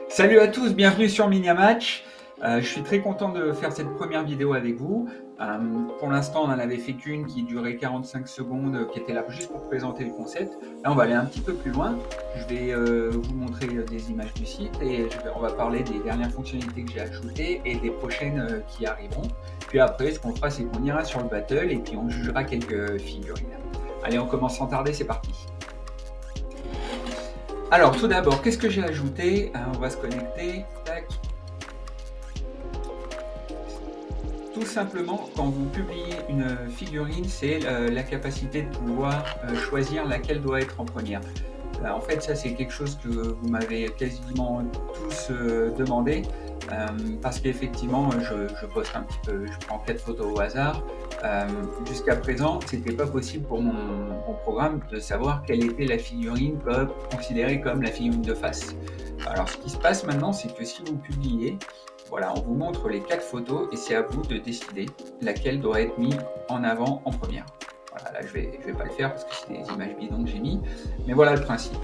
Salut à tous, bienvenue sur Miniamatch. Je suis très content de faire cette première vidéo avec vous. Pour l'instant, on n'en avait fait qu'une qui durait 45 secondes, qui était là juste pour présenter le concept. Là, on va aller un petit peu plus loin. Je vais vous montrer des images du site et on va parler des dernières fonctionnalités que j'ai ajoutées et des prochaines qui arriveront. Puis après, ce qu'on fera, c'est qu'on ira sur le battle et puis on jugera quelques figurines. Allez, on commence sans tarder, c'est parti. Alors, tout d'abord, qu'est-ce que j'ai ajouté? On va se connecter. Tac. Tout simplement, quand vous publiez une figurine, c'est la capacité de pouvoir choisir laquelle doit être en première. En fait, ça, c'est quelque chose que vous m'avez quasiment tous demandé, parce qu'effectivement, je poste un petit peu, je prends 4 photos au hasard. Jusqu'à présent, c'était pas possible pour mon programme de savoir quelle était la figurine considérée comme la figurine de face. Alors, ce qui se passe maintenant, c'est que si vous publiez, voilà, on vous montre les 4 photos et c'est à vous de décider laquelle doit être mise en avant en première. Voilà, là, je vais pas le faire parce que c'est des images bidons que j'ai mis, mais voilà le principe.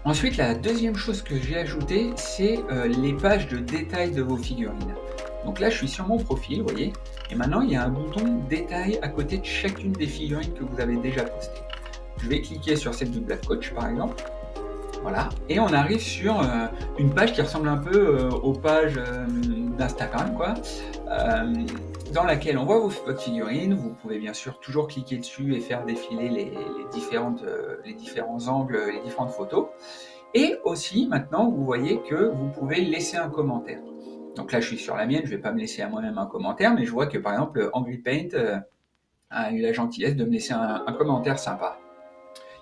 Ensuite, la deuxième chose que j'ai ajoutée, c'est les pages de détail de vos figurines. Donc là, je suis sur mon profil, vous voyez, et maintenant, il y a un bouton détail à côté de chacune des figurines que vous avez déjà postées. Je vais cliquer sur celle du Black Coach, par exemple. Voilà, et on arrive sur une page qui ressemble un peu aux pages d'Instagram, quoi, dans laquelle on voit votre figurine. Vous pouvez bien sûr toujours cliquer dessus et faire défiler les différents angles, les différentes photos. Et aussi, maintenant, vous voyez que vous pouvez laisser un commentaire. Donc là, je suis sur la mienne, je ne vais pas me laisser à moi-même un commentaire, mais je vois que par exemple, Angry Paint a eu la gentillesse de me laisser un commentaire sympa.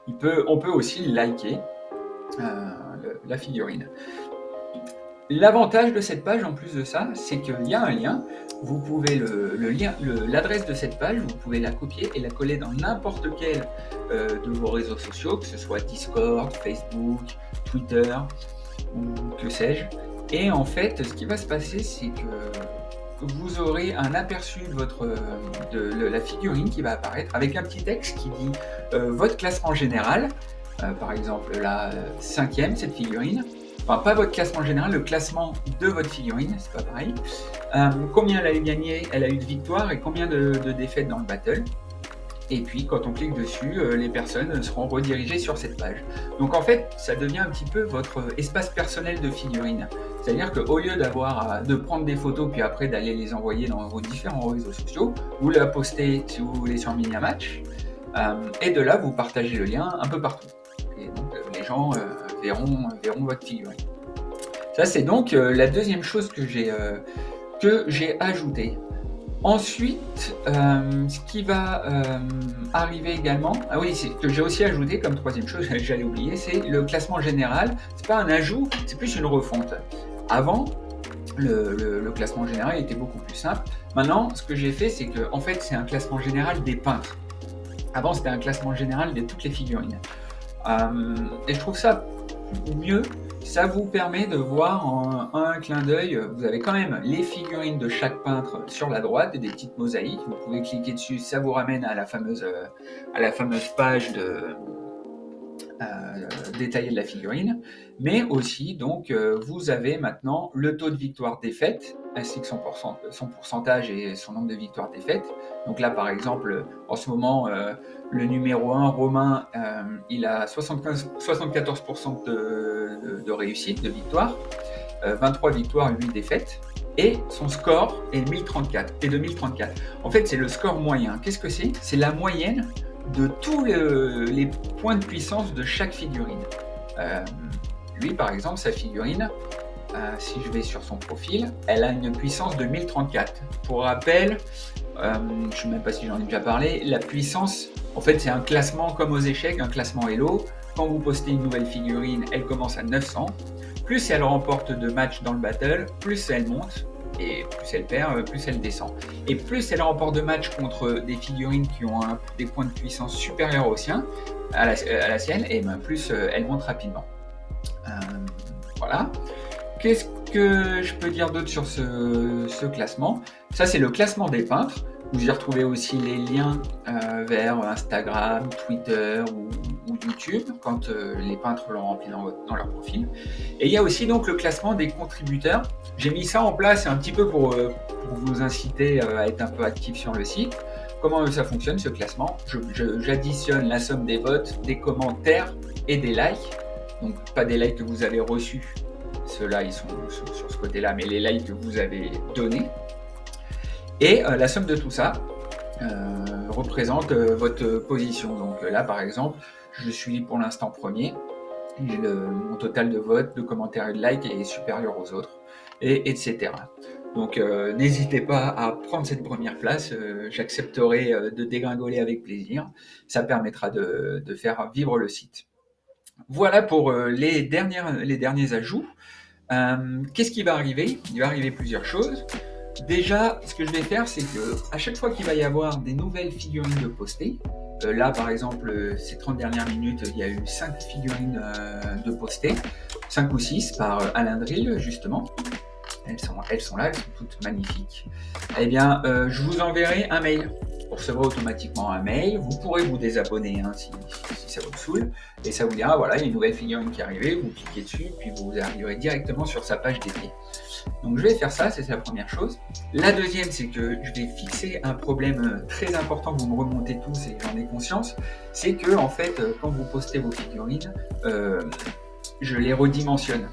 On peut aussi liker la figurine. L'avantage de cette page, en plus de ça, c'est qu'il y a un lien. Vous pouvez l'adresse de cette page, vous pouvez la copier et la coller dans n'importe quel de vos réseaux sociaux, que ce soit Discord, Facebook, Twitter ou que sais-je. Et en fait, ce qui va se passer, c'est que vous aurez un aperçu de la figurine qui va apparaître avec un petit texte qui dit votre classement général. Par exemple, la 5e, cette figurine. Enfin, pas votre classement général, le classement de votre figurine, c'est pas pareil. Combien elle a gagné, elle a eu de victoires et combien de défaites dans le battle. Et puis, quand on clique dessus, les personnes seront redirigées sur cette page. Donc, en fait, ça devient un petit peu votre espace personnel de figurine. C'est-à-dire qu'au lieu de prendre des photos puis après d'aller les envoyer dans vos différents réseaux sociaux, vous la postez si vous voulez sur Miniamatch, et de là, vous partagez le lien un peu partout. Et donc, les gens verront votre figurine. Ça, c'est donc la deuxième chose que j'ai ajoutée. Ensuite, ce qui va arriver également, ah oui, c'est que j'ai aussi ajouté comme troisième chose, j'allais oublier, c'est le classement général. C'est pas un ajout, c'est plus une refonte. Avant, le classement général était beaucoup plus simple. Maintenant, ce que j'ai fait, c'est que en fait, c'est un classement général des peintres. Avant, c'était un classement général de toutes les figurines. Et je trouve ça mieux. Ça vous permet de voir en un clin d'œil, vous avez quand même les figurines de chaque peintre sur la droite et des petites mosaïques. Vous pouvez cliquer dessus, ça vous ramène à la fameuse page détaillée de la figurine. Mais aussi, donc, vous avez maintenant le taux de victoire-défaite, ainsi que son pourcentage et son nombre de victoires-défaites. Donc là, par exemple, en ce moment, le numéro 1, Romain, il a 74% de réussite, de victoire, 23 victoires, 8 défaites, et son score est 1034, et de 1034. En fait, c'est le score moyen. Qu'est-ce que c'est? C'est la moyenne de tous les points de puissance de chaque figurine. Lui, par exemple, sa figurine, si je vais sur son profil, elle a une puissance de 1034. Pour rappel, je ne sais même pas si j'en ai déjà parlé, la puissance, en fait, c'est un classement comme aux échecs, un classement Elo. Quand vous postez une nouvelle figurine, elle commence à 900. Plus elle remporte de matchs dans le battle, plus elle monte. Et plus elle perd, plus elle descend. Et plus elle remporte de matchs contre des figurines qui ont des points de puissance supérieurs aux siens, à la sienne, et ben plus elle monte rapidement. Voilà. Qu'est-ce que je peux dire d'autre sur ce classement? Ça, c'est le classement des peintres. Vous y retrouvez aussi les liens vers Instagram, Twitter ou YouTube quand les peintres l'ont rempli dans leur profil. Et il y a aussi donc le classement des contributeurs. J'ai mis ça en place un petit peu pour vous inciter à être un peu actif sur le site. Comment ça fonctionne ce classement? J'additionne la somme des votes, des commentaires et des likes. Donc pas des likes que vous avez reçus, ceux-là ils sont sur ce côté-là, mais les likes que vous avez donnés. Et la somme de tout ça représente votre position. Donc là par exemple, je suis pour l'instant premier. Mon total de votes, de commentaires et de likes est supérieur aux autres, etc. Donc n'hésitez pas à prendre cette première place, j'accepterai de dégringoler avec plaisir, ça permettra de faire vivre le site. Voilà pour les derniers ajouts. Qu'est-ce qui va arriver? Il va arriver plusieurs choses. Déjà, ce que je vais faire, c'est que à chaque fois qu'il va y avoir des nouvelles figurines de postées, là par exemple, ces 30 dernières minutes, il y a eu 5 figurines de postées, 5 ou 6 par Alain Drill justement. Elles sont là, elles sont toutes magnifiques. Eh bien, je vous enverrai un mail. Vous recevrez automatiquement un mail. Vous pourrez vous désabonner si ça vous saoule. Et ça vous dira, voilà, il y a une nouvelle figurine qui est arrivée. Vous cliquez dessus, puis vous arriverez directement sur sa page dédiée. Donc je vais faire ça, c'est la première chose. La deuxième, c'est que je vais fixer un problème très important, vous me remontez tous et j'en ai conscience. C'est que, en fait, quand vous postez vos figurines, je les redimensionne.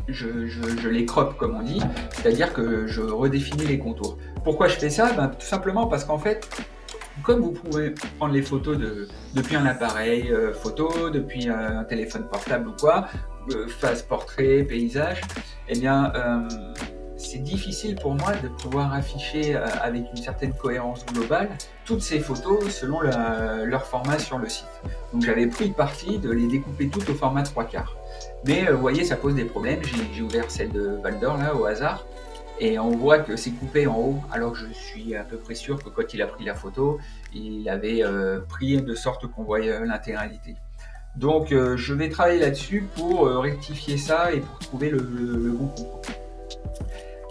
Je les crop comme on dit, c'est-à-dire que je redéfinis les contours. Pourquoi je fais ça? Tout simplement parce qu'en fait, comme vous pouvez prendre les photos depuis un appareil photo, depuis un téléphone portable ou quoi, face portrait, paysage, eh bien c'est difficile pour moi de pouvoir afficher avec une certaine cohérence globale toutes ces photos selon leur format sur le site. Donc j'avais pris le parti de les découper toutes au format 3/4. Mais vous voyez, ça pose des problèmes. J'ai ouvert celle de Valdor là au hasard et on voit que c'est coupé en haut, alors que je suis à peu près sûr que quand il a pris la photo, il avait pris de sorte qu'on voyait l'intégralité. Donc je vais travailler là-dessus pour rectifier ça et pour trouver le bon compromis.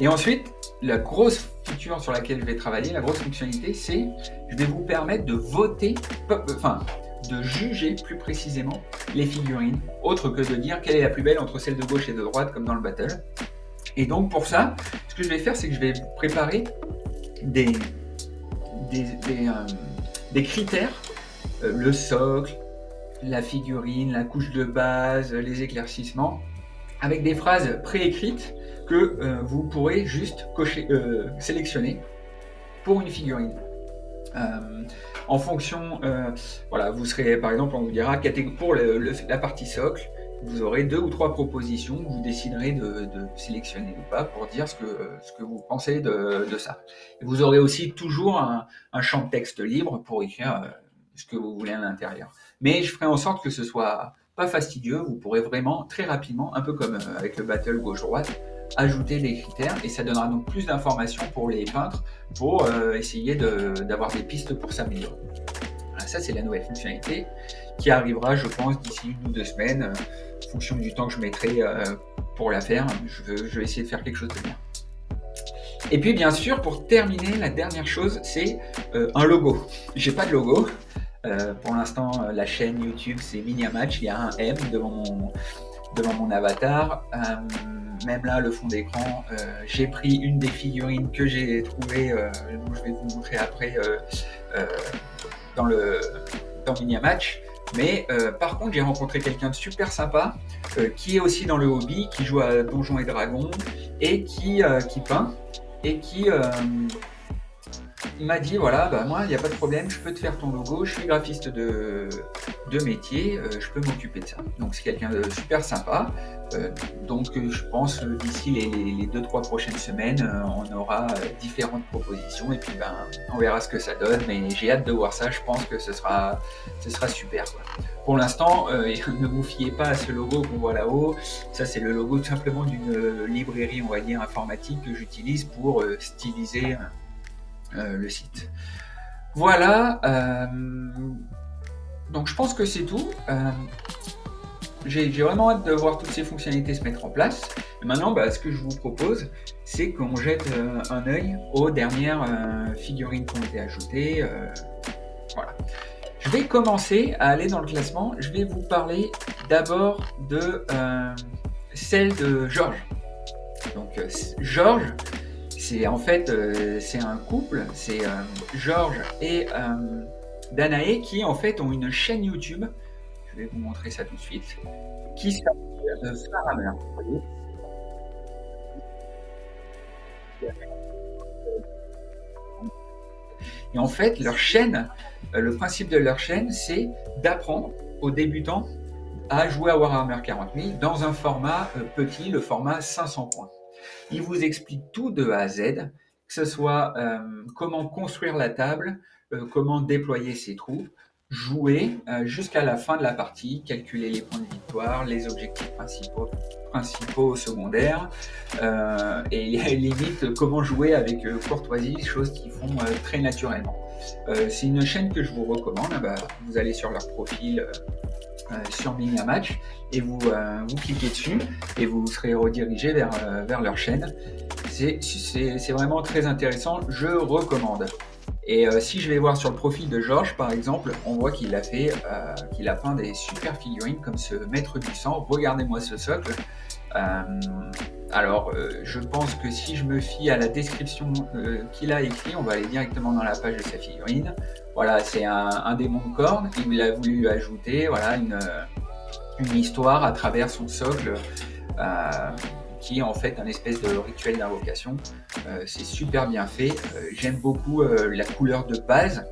Et ensuite, la grosse feature sur laquelle je vais travailler, la grosse fonctionnalité, c'est je vais vous permettre de voter, de juger plus précisément les figurines, autre que de dire quelle est la plus belle entre celle de gauche et de droite comme dans le battle. Et donc pour ça, ce que je vais faire, c'est que je vais préparer des critères, le socle, la figurine, la couche de base, les éclaircissements, avec des phrases préécrites que vous pourrez juste sélectionner pour une figurine. En fonction, voilà, vous serez, par exemple, on vous dira pour la partie socle, vous aurez 2 ou 3 propositions que vous déciderez de sélectionner ou pas pour dire ce que vous pensez de ça. Et vous aurez aussi toujours un champ de texte libre pour écrire ce que vous voulez à l'intérieur. Mais je ferai en sorte que ce soit pas fastidieux, vous pourrez vraiment très rapidement, un peu comme avec le battle gauche-droite, ajouter les critères et ça donnera donc plus d'informations pour les peintres pour essayer d'avoir des pistes pour s'améliorer. Voilà, ça c'est la nouvelle fonctionnalité qui arrivera je pense d'ici 1 ou 2 semaines en fonction du temps que je mettrai pour la faire. Je vais essayer de faire quelque chose de bien. Et puis bien sûr pour terminer, la dernière chose c'est un logo. J'ai pas de logo. Pour l'instant la chaîne YouTube c'est Miniamatch, il y a un M devant mon avatar. Même là, le fond d'écran, j'ai pris une des figurines que j'ai trouvées, dont je vais vous montrer après dans Miniamatch. Mais par contre, j'ai rencontré quelqu'un de super sympa qui est aussi dans le hobby, qui joue à Donjons et Dragons et qui peint et qui m'a dit voilà, moi il n'y a pas de problème, je peux te faire ton logo, je suis graphiste de métier, je peux m'occuper de ça. Donc c'est quelqu'un de super sympa. Donc je pense d'ici les 2-3 prochaines semaines, on aura différentes propositions et puis on verra ce que ça donne. Mais j'ai hâte de voir ça, je pense que ce sera super, quoi. Pour l'instant, ne vous fiez pas à ce logo qu'on voit là-haut. Ça c'est le logo tout simplement d'une librairie, on va dire, informatique que j'utilise pour styliser le site. Voilà, donc je pense que c'est tout. J'ai vraiment hâte de voir toutes ces fonctionnalités se mettre en place. Et maintenant, ce que je vous propose, c'est qu'on jette un œil aux dernières figurines qui ont été ajoutées. Voilà. Je vais commencer à aller dans le classement. Je vais vous parler d'abord de celle de Georges. Donc Georges, c'est en fait c'est un couple, c'est Georges et Danae qui en fait ont une chaîne YouTube. Je vais vous montrer ça tout de suite. Qui s'appelle Faramer. Vous voyez. Et en fait, leur chaîne, le principe de leur chaîne, c'est d'apprendre aux débutants à jouer à Warhammer 40 000 dans un format petit, le format 500 points. Ils vous expliquent tout de A à Z, que ce soit comment construire la table, comment déployer ses troupes, jouer jusqu'à la fin de la partie, calculer les points de victoire, les objectifs principaux secondaires, et limite comment jouer avec courtoisie, choses qu'ils font très naturellement. C'est une chaîne que je vous recommande. Vous allez sur leur profil sur Miniamatch et vous cliquez dessus et vous serez redirigé vers leur chaîne. C'est vraiment très intéressant, je recommande. Et si je vais voir sur le profil de Georges par exemple, on voit qu'il a peint des super figurines comme ce maître du sang. Regardez-moi ce socle. Alors je pense que si je me fie à la description qu'il a écrit, on va aller directement dans la page de sa figurine. Voilà, c'est un démon de corne. Il a voulu ajouter voilà, une histoire à travers son socle qui est en fait un espèce de rituel d'invocation. C'est super bien fait. J'aime beaucoup la couleur de base.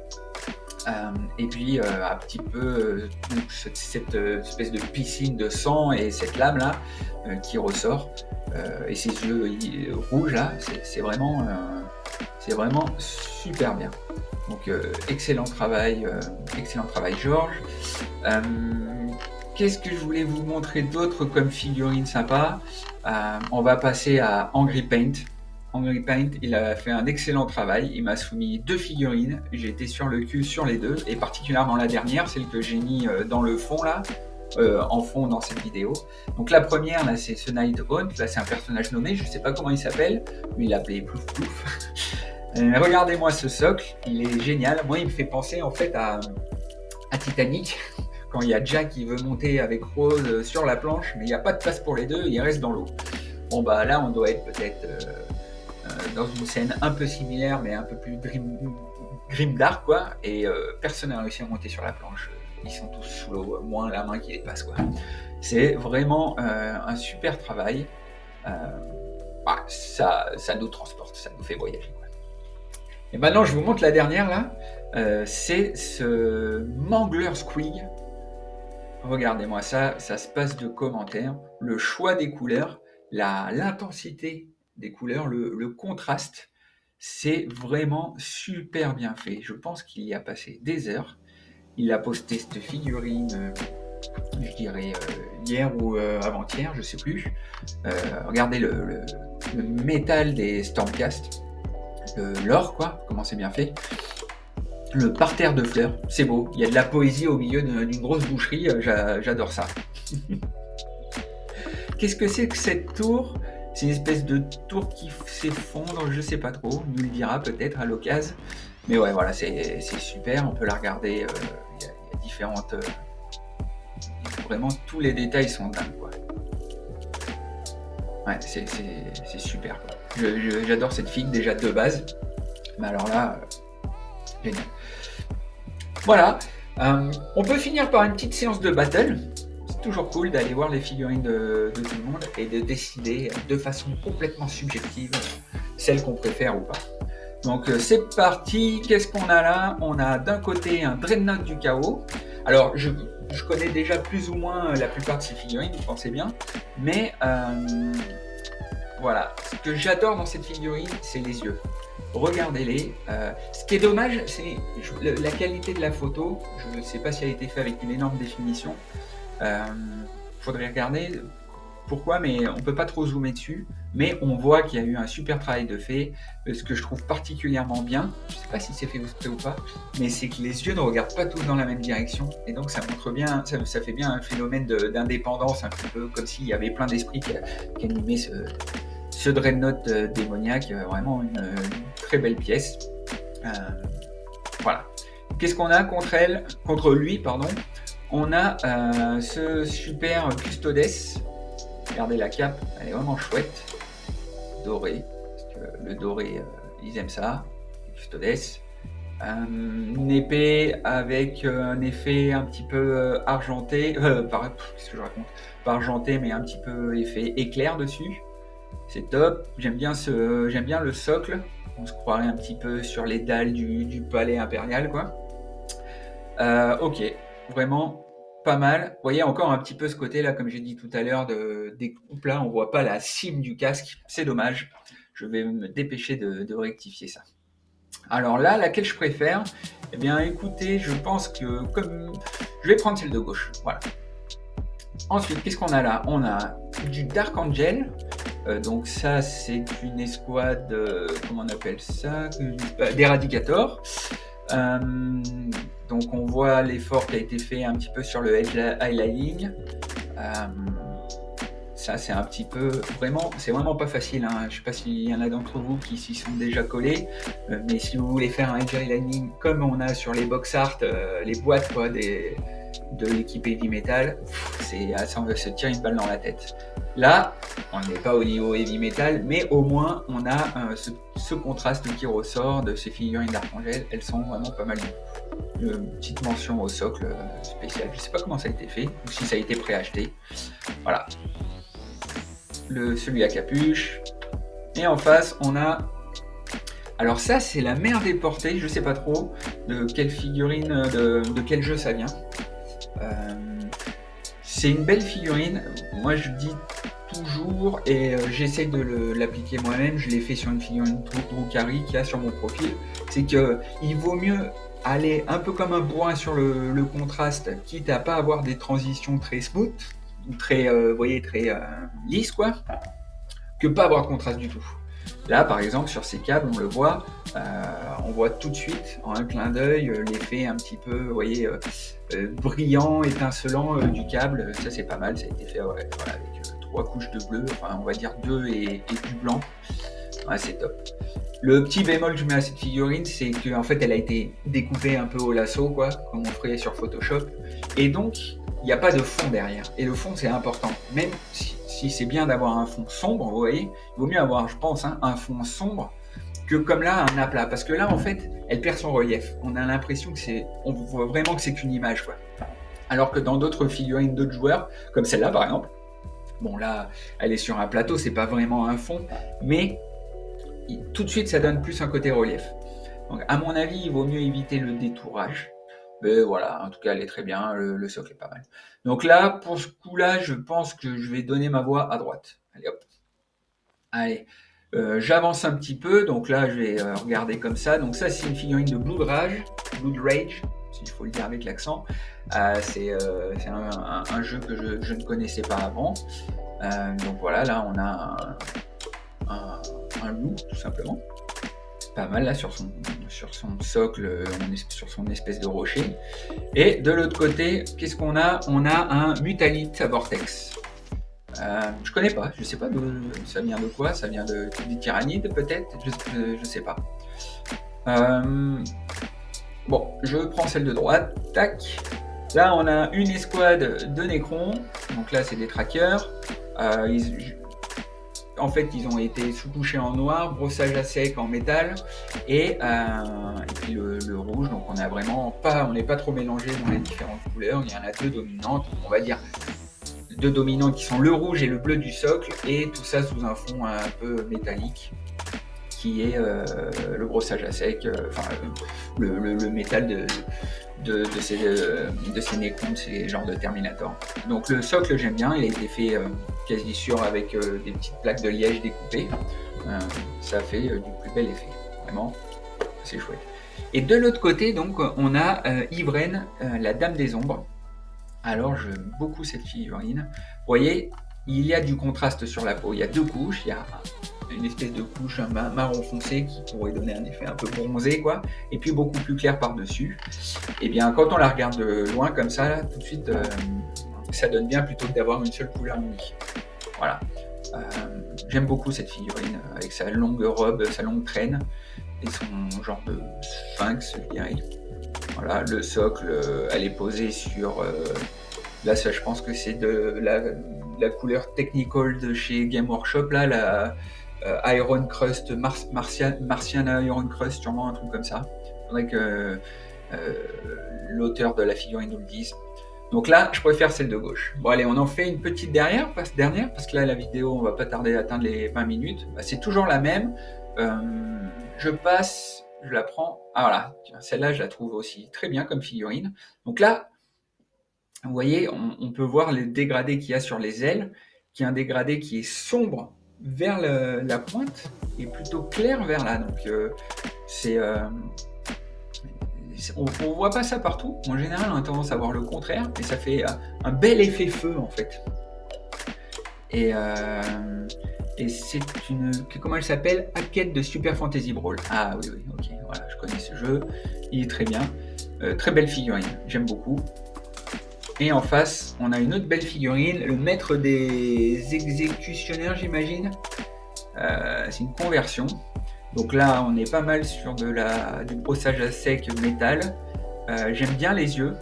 Et puis un petit peu cette espèce de piscine de sang et cette lame là qui ressort et ses yeux rouges là, c'est vraiment super bien. Donc excellent travail Georges. Qu'est-ce que je voulais vous montrer d'autre comme figurine sympa? On va passer à Angry Paint. Angry Paint, il a fait un excellent travail. Il m'a soumis 2 figurines. J'ai été sur le cul sur les 2, et particulièrement la dernière, celle que j'ai mis dans le fond là, en fond dans cette vidéo. Donc la première là, c'est ce Night Hunt. Là, c'est un personnage nommé. Je sais pas comment il s'appelle. Lui, il l'appelait Plouf Plouf. Regardez-moi ce socle. Il est génial. Moi, il me fait penser en fait à Titanic. Quand il y a Jack qui veut monter avec Rose sur la planche, mais il n'y a pas de place pour les deux, il reste dans l'eau. Bon bah là on doit être peut-être dans une scène un peu similaire, mais un peu plus grimdark quoi, et personne n'a réussi à monter sur la planche. Ils sont tous sous l'eau, moins la main qui les passe quoi. C'est vraiment un super travail. Ça nous transporte, ça nous fait voyager quoi. Et maintenant je vous montre la dernière là. C'est ce Mangler Squig. Regardez-moi ça, ça se passe de commentaires. Le choix des couleurs, l'intensité des couleurs, le contraste, c'est vraiment super bien fait. Je pense qu'il y a passé des heures. Il a posté cette figurine, je dirais hier ou avant-hier, je sais plus. Regardez le métal des Stormcast, l'or quoi, comment c'est bien fait. Le parterre de fleurs, c'est beau. Il y a de la poésie au milieu d'une grosse boucherie. J'adore ça. Qu'est-ce que c'est que cette tour? C'est une espèce de tour qui s'effondre, je sais pas trop. Nous le dira peut-être à l'occasion. Mais ouais, voilà, c'est super. On peut la regarder. Il y a différentes. Vraiment, tous les détails sont dingues, quoi. Ouais, c'est super, quoi. J'adore cette figue déjà de base. Mais alors là, génial. Voilà, on peut finir par une petite séance de battle. C'est toujours cool d'aller voir les figurines de tout le monde et de décider de façon complètement subjective celle qu'on préfère ou pas. Donc c'est parti, qu'est-ce qu'on a là? On a d'un côté un Dreadnought du chaos. Alors je connais déjà plus ou moins la plupart de ces figurines, vous pensez bien, mais voilà, ce que j'adore dans cette figurine, c'est les yeux. Regardez-les. Ce qui est dommage, c'est la qualité de la photo. Je ne sais pas si elle a été faite avec une énorme définition. Faudrait regarder pourquoi, mais on ne peut pas trop zoomer dessus. Mais on voit qu'il y a eu un super travail de fait. Ce que je trouve particulièrement bien, je ne sais pas si c'est fait exprès ou pas, mais c'est que les yeux ne regardent pas tous dans la même direction. Et donc ça montre bien, ça fait bien un phénomène d'indépendance, un petit peu comme s'il y avait plein d'esprits qui animaient ce Dreadnought démoniaque, vraiment une très belle pièce. Voilà. Qu'est-ce qu'on a contre lui, pardon? On a ce super Custodes. Regardez la cape, elle est vraiment chouette, dorée, parce que le doré, ils aiment ça, Custodes. Une épée avec un effet un petit peu argenté, qu'est-ce que je raconte? Pas argenté, mais un petit peu effet éclair dessus. C'est top. J'aime bien le socle. On se croirait un petit peu sur les dalles du palais impérial, quoi. Ok, vraiment pas mal. Vous voyez encore un petit peu ce côté-là, comme j'ai dit tout à l'heure, des coupes là, on voit pas la cime du casque. C'est dommage. Je vais me dépêcher de rectifier ça. Alors là, laquelle je préfère? Eh bien, écoutez, je pense que je vais prendre celle de gauche. Voilà. Ensuite, qu'est-ce qu'on a là? On a du Dark Angel. Donc ça, c'est une escouade, comment on appelle ça? D'Eradicator. Donc on voit l'effort qui a été fait un petit peu sur le edge highlighting. Ça, c'est un petit peu c'est vraiment pas facile, hein. Je sais pas s'il y en a d'entre vous qui s'y sont déjà collés, mais si vous voulez faire un edge highlighting comme on a sur les box art, les boîtes quoi, de l'équipe Heavy Metal, ça on veut se tirer une balle dans la tête. Là, on n'est pas au niveau Heavy Metal, mais au moins on a ce contraste qui ressort de ces figurines d'Archangel. Elles sont vraiment pas mal. Une petite mention au socle spécial. Je sais pas comment ça a été fait, ou si ça a été préacheté. Voilà. Celui à capuche. Et en face, on a... Alors ça, c'est la mère des portées. Je sais pas trop de quelle figurine, de quel jeu ça vient. C'est une belle figurine. Moi, je dis toujours, et j'essaie de l'appliquer moi-même, je l'ai fait sur une figurine Drukhari qu'il y a sur mon profil, c'est qu'il vaut mieux aller un peu comme un bourrin sur le contraste, quitte à pas avoir des transitions très smooth, très, vous voyez, très lisses, quoi, que pas avoir de contraste du tout. Là, par exemple, sur ces câbles, on le voit, on voit tout de suite, en un clin d'œil, l'effet un petit peu, vous voyez, brillant, étincelant du câble. Ça, c'est pas mal, ça a été fait voilà, avec 3 couches de bleu, enfin, on va dire 2 et du blanc. Ouais, c'est top. Le petit bémol que je mets à cette figurine, c'est qu'en fait, elle a été découpée un peu au lasso, quoi, comme on ferait sur Photoshop. Et donc, il n'y a pas de fond derrière. Et le fond, c'est important. Même si c'est bien d'avoir un fond sombre, vous voyez, il vaut mieux avoir, je pense, un fond sombre que comme là, un aplat. Parce que là, en fait, elle perd son relief. On a l'impression on voit vraiment que c'est qu'une image, quoi. Alors que dans d'autres figurines d'autres joueurs, comme celle-là, par exemple, bon, là, elle est sur un plateau, c'est pas vraiment un fond, mais tout de suite, ça donne plus un côté relief. Donc, à mon avis, il vaut mieux éviter le détourage. Mais voilà, en tout cas, elle est très bien, le socle est pas mal. Donc là, pour ce coup-là, je pense que je vais donner ma voix à droite. Allez, hop. Allez, j'avance un petit peu, donc là, je vais regarder comme ça. Donc ça, c'est une figurine de Blood Rage, s'il faut le dire avec l'accent. C'est un jeu que je ne connaissais pas avant. Donc voilà, là, on a un loup, tout simplement. Pas mal là sur son socle, sur son espèce de rocher. Et de l'autre côté, qu'est-ce qu'on a? On a un Mutalite Vortex. Je connais pas, je sais pas ça vient de quoi, ça vient du tyrannide peut-être, je sais pas. Bon, je prends celle de droite, tac. Là on a une escouade de Necrons, donc là c'est des trackers. En fait, ils ont été sous-couchés en noir, brossage à sec en métal, et puis le rouge. Donc on n'est pas trop mélangé dans les différentes couleurs. Il y en a 2 dominantes, on va dire 2 dominants qui sont le rouge et le bleu du socle, et tout ça sous un fond un peu métallique, qui est le brossage à sec, le métal de ces Necrons, ces genres de Terminator. Donc le socle, j'aime bien, il a été fait quasi sûr avec des petites plaques de liège découpées. Ça fait du plus bel effet, vraiment, c'est chouette. Et de l'autre côté, donc, on a Ivren, la Dame des Ombres. Alors, j'aime beaucoup cette figurine. Vous voyez, il y a du contraste sur la peau, il y a 2 couches, il y a une espèce de couche marron foncé qui pourrait donner un effet un peu bronzé, quoi, et puis beaucoup plus clair par-dessus. Et bien, quand on la regarde de loin comme ça, là, tout de suite, ça donne bien plutôt que d'avoir une seule couleur unique. Voilà. J'aime beaucoup cette figurine avec sa longue robe, sa longue traîne et son genre de sphinx, je dirais. Voilà, le socle, elle est posée sur... là, ça, je pense que c'est de la couleur Technical de chez Game Workshop, là, la Iron Crust, Martian Iron Crust, sûrement un truc comme ça. Il faudrait que l'auteur de la figurine nous le dise. Donc là, je préfère celle de gauche. Bon, allez, on en fait une petite dernière, parce que là, la vidéo, on va pas tarder à atteindre les 20 minutes. Bah, c'est toujours la même. Je passe, je la prends. Ah voilà, celle-là, je la trouve aussi très bien comme figurine. Donc là, vous voyez, on peut voir les dégradés qu'il y a sur les ailes, qui est un dégradé qui est sombre vers la pointe et plutôt clair vers là. Donc on ne voit pas ça partout. En général, on a tendance à voir le contraire, et ça fait un bel effet feu en fait. Et c'est une... Comment elle s'appelle? Hackett de Super Fantasy Brawl. Ah oui, ok, voilà, je connais ce jeu. Il est très bien. Très belle figurine, j'aime beaucoup. Et en face, on a une autre belle figurine, le maître des exécutionnaires, j'imagine. C'est une conversion. Donc là, on est pas mal sur du brossage à sec métal. J'aime bien les yeux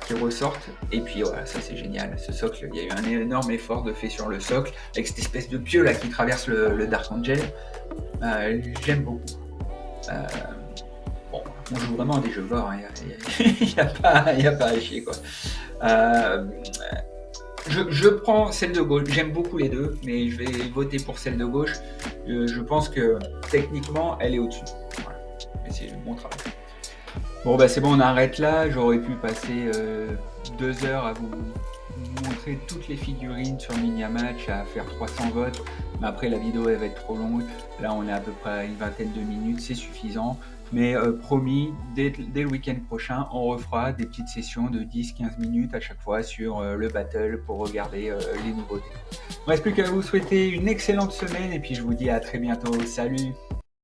qui ressortent. Et puis voilà, ça c'est génial. Ce socle, il y a eu un énorme effort de fait sur le socle, avec cette espèce de pieu là qui traverse le Dark Angel. J'aime beaucoup. Bon, on joue vraiment à des jeux gore, il n'y a pas à chier quoi. Je prends celle de gauche, j'aime beaucoup les deux, mais je vais voter pour celle de gauche. Je pense que techniquement, elle est au-dessus. Voilà. Mais c'est mon travail. Bon, bah c'est bon, on arrête là. J'aurais pu passer 2 heures à vous montrer toutes les figurines sur Miniamatch, à faire 300 votes. Mais après, la vidéo, elle va être trop longue. Là, on est à peu près à une vingtaine de minutes, c'est suffisant. Mais promis, dès le week-end prochain, on refera des petites sessions de 10-15 minutes à chaque fois sur le battle pour regarder les nouveautés. Il ne reste plus qu'à vous souhaiter une excellente semaine et puis je vous dis à très bientôt. Salut!